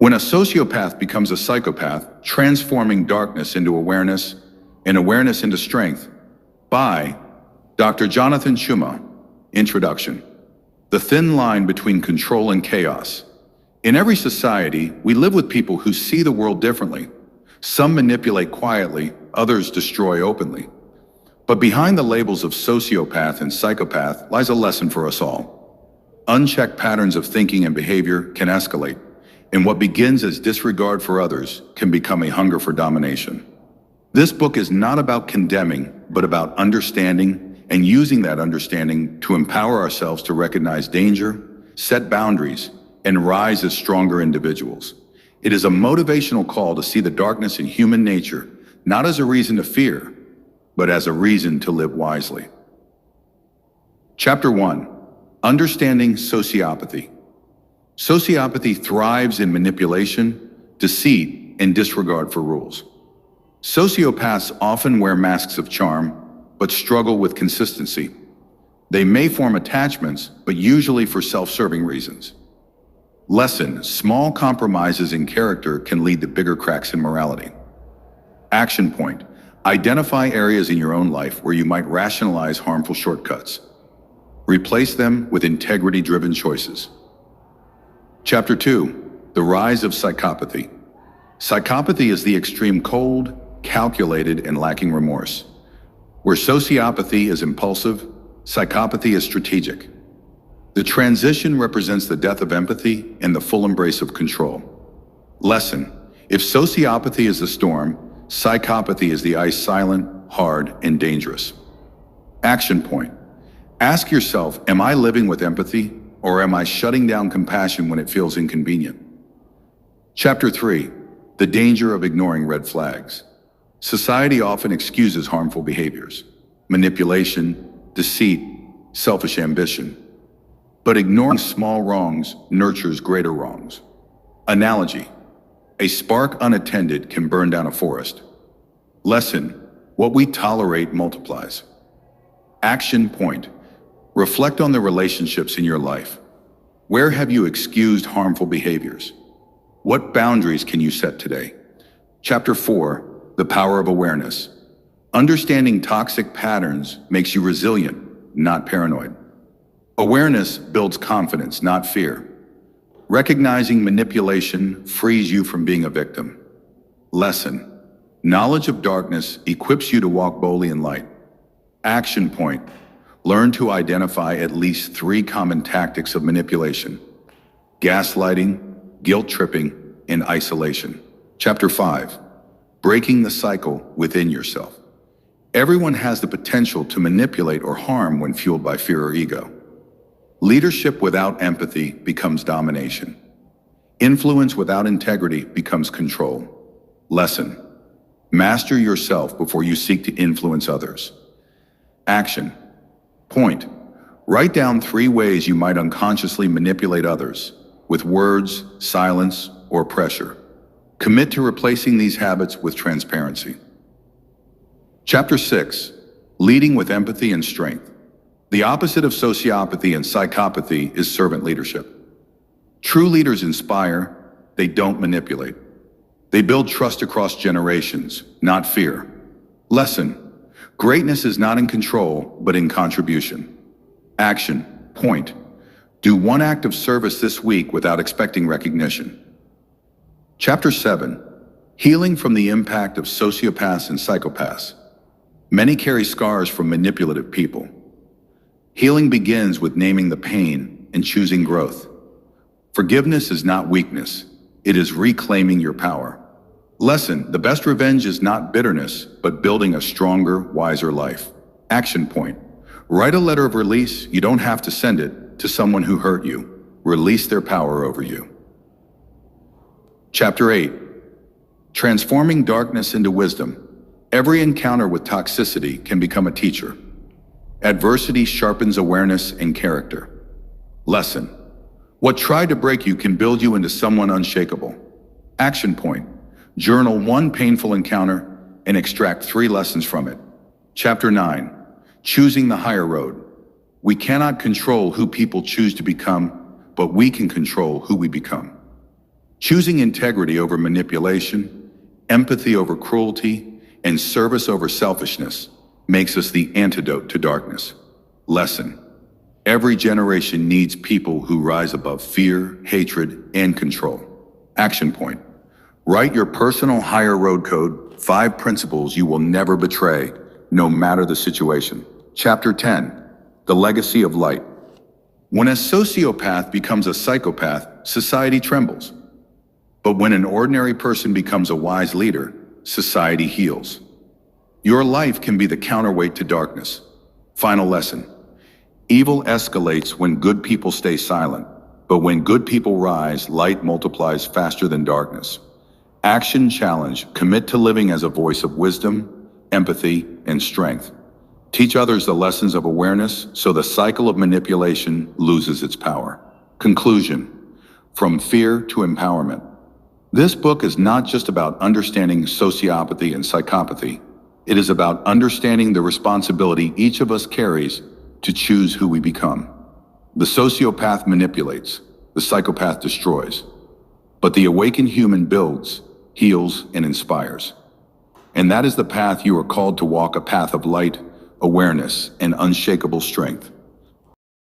When a sociopath becomes a psychopath, transforming darkness into awareness and awareness into strength, by Dr. Jonathan Schuma. Introduction. The thin line between control and chaos. In every society, we live with people who see the world differently. Some manipulate quietly, others destroy openly. But behind the labels of sociopath and psychopath lies a lesson for us all. Unchecked patterns of thinking and behavior can escalate, and what begins as disregard for others can become a hunger for domination. This book is not about condemning, but about understanding and using that understanding to empower ourselves to recognize danger, set boundaries, and rise as stronger individuals. It is a motivational call to see the darkness in human nature, not as a reason to fear, but as a reason to live wisely. Chapter 1. Understanding Sociopathy. Sociopathy thrives in manipulation, deceit, and disregard for rules. Sociopaths often wear masks of charm, but struggle with consistency. They may form attachments, but usually for self-serving reasons. Lesson: small compromises in character can lead to bigger cracks in morality. Action point: identify areas in your own life where you might rationalize harmful shortcuts. Replace them with integrity-driven choices. Chapter 2. The Rise of Psychopathy. Psychopathy is the extreme cold, calculated, and lacking remorse. Where sociopathy is impulsive, psychopathy is strategic. The transition represents the death of empathy and the full embrace of control. Lesson: if sociopathy is the storm, psychopathy is the ice, silent, hard, and dangerous. Action point: ask yourself, am I living with empathy, or am I shutting down compassion when it feels inconvenient? Chapter 3. The Danger of Ignoring Red Flags. Society often excuses harmful behaviors, manipulation, deceit, selfish ambition. But ignoring small wrongs nurtures greater wrongs. Analogy: a spark unattended can burn down a forest. Lesson: what we tolerate multiplies. Action point: reflect on the relationships in your life. Where have you excused harmful behaviors? What boundaries can you set today? Chapter 4. The Power of Awareness. Understanding toxic patterns makes you resilient, not paranoid. Awareness builds confidence, not fear. Recognizing manipulation frees you from being a victim. Lesson: knowledge of darkness equips you to walk boldly in light. Action point: learn to identify at least 3 common tactics of manipulation: gaslighting, guilt tripping, and isolation. Chapter 5. Breaking the cycle within yourself. Everyone has the potential to manipulate or harm when fueled by fear or ego. Leadership without empathy becomes domination. Influence without integrity becomes control. Lesson: master yourself before you seek to influence others. Action point: write down 3 ways you might unconsciously manipulate others, with words, silence, or pressure. Commit to replacing these habits with transparency. Chapter 6. Leading with Empathy and Strength. The opposite of sociopathy and psychopathy is servant leadership. True leaders inspire, they don't manipulate. They build trust across generations, not fear. Lesson: greatness is not in control, but in contribution. Action point: do 1 act of service this week without expecting recognition. Chapter 7. Healing from the Impact of Sociopaths and Psychopaths. Many carry scars from manipulative people. Healing begins with naming the pain and choosing growth. Forgiveness is not weakness, it is reclaiming your power. Lesson: the best revenge is not bitterness, but building a stronger, wiser life. Action point: write a letter of release. You don't have to send it to someone who hurt you. Release their power over you. Chapter 8. Transforming Darkness into Wisdom. Every encounter with toxicity can become a teacher. Adversity sharpens awareness and character. Lesson: what tried to break you can build you into someone unshakable. Action point: journal 1 painful encounter and extract 3 lessons from it. Chapter 9. Choosing the Higher Road. We cannot control who people choose to become, but we can control who we become. Choosing integrity over manipulation, empathy over cruelty, and service over selfishness makes us the antidote to darkness. Lesson: every generation needs people who rise above fear, hatred, and control. Action point: write your personal higher road code, 5 principles you will never betray, no matter the situation. Chapter 10: The Legacy of Light. When a sociopath becomes a psychopath, society trembles. But when an ordinary person becomes a wise leader, society heals. Your life can be the counterweight to darkness. Final lesson: evil escalates when good people stay silent, but when good people rise, light multiplies faster than darkness. Action challenge: commit to living as a voice of wisdom, empathy, and strength. Teach others the lessons of awareness so the cycle of manipulation loses its power. Conclusion: from fear to empowerment. This book is not just about understanding sociopathy and psychopathy. It is about understanding the responsibility each of us carries to choose who we become. The sociopath manipulates, the psychopath destroys, but the awakened human builds, heals, and inspires. And that is the path you are called to walk, a path of light, awareness, and unshakable strength.